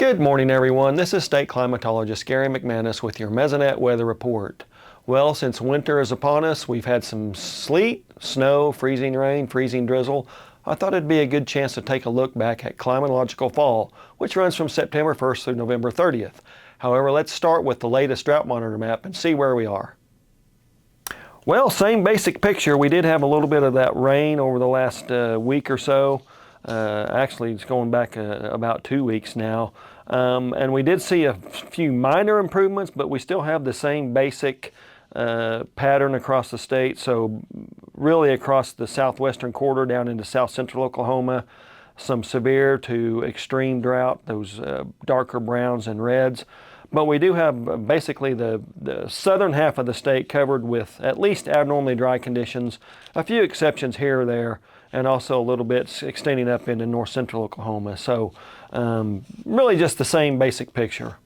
Good morning, everyone. This is State Climatologist Gary McManus with your Mesonet weather report. Well, since winter is upon us, we've had some sleet, snow, freezing rain, freezing drizzle. I thought it'd be a good chance to take a look back at climatological fall, which runs from September 1st through November 30th. However, let's start with the latest drought monitor map and see where we are. Well, same basic picture. We did have a little bit of that rain over the last week or so. Actually, it's going back about 2 weeks now. And we did see a few minor improvements, but we still have the same basic pattern across the state. So really across the southwestern quarter down into south central Oklahoma, some severe to extreme drought, those darker browns and reds. But we do have basically the southern half of the state covered with at least abnormally dry conditions, a few exceptions here or there, and also a little bit extending up into north central Oklahoma. So really just the same basic picture.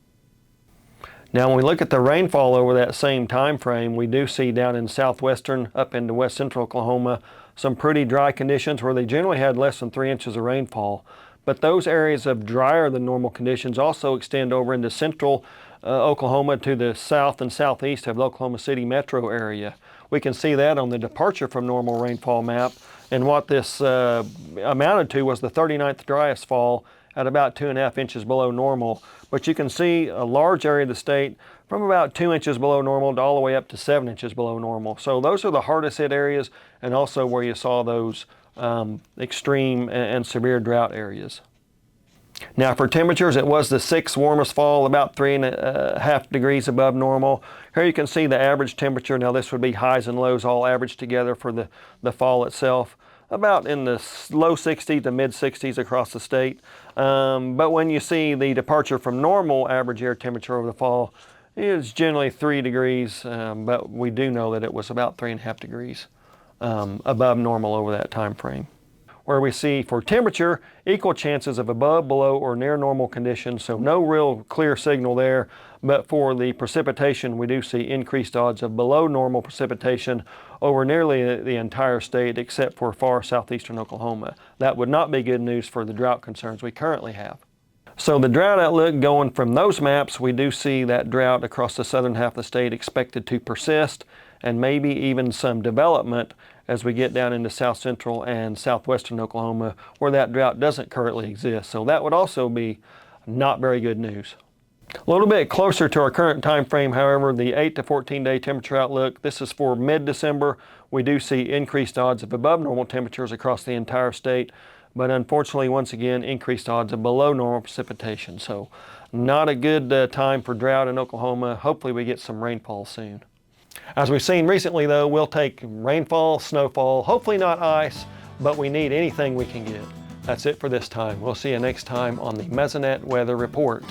Now when we look at the rainfall over that same time frame, we do see down in southwestern up into west central Oklahoma some pretty dry conditions where they generally had less than 3 inches of rainfall. But those areas of drier than normal conditions also extend over into central Oklahoma to the south and southeast of the Oklahoma City metro area. We can see that on the departure from normal rainfall map. And what this amounted to was the 39th driest fall at about 2.5 inches below normal. But you can see a large area of the state from about 2 inches below normal to all the way up to 7 inches below normal. So those are the hardest hit areas and also where you saw those extreme and severe drought areas. Now for temperatures, it was the 6th warmest fall, about 3.5 degrees above normal. Here you can see the average temperature. Now this would be highs and lows all averaged together for the fall itself, about in the low 60s to mid 60s across the state. But when you see the departure from normal average air temperature over the fall, it's generally 3 degrees, but we do know that it was about 3.5 degrees above normal over that time frame. Where we see for temperature, equal chances of above, below, or near normal conditions, so no real clear signal there. But for the precipitation, we do see increased odds of below normal precipitation over nearly the entire state except for far southeastern Oklahoma. That would not be good news for the drought concerns we currently have. So the drought outlook going from those maps, we do see that drought across the southern half of the state expected to persist and maybe even some development as we get down into south central and southwestern Oklahoma where that drought doesn't currently exist. So that would also be not very good news. A little bit closer to our current time frame, however, the 8 to 14 day temperature outlook, this is for mid-December. We do see increased odds of above normal temperatures across the entire state, but unfortunately, once again, increased odds of below normal precipitation. So not a good time for drought in Oklahoma. Hopefully we get some rainfall soon. As we've seen recently though, we'll take rainfall, snowfall, hopefully not ice, but we need anything we can get. That's it for this time. We'll see you next time on the Mesonet Weather Report.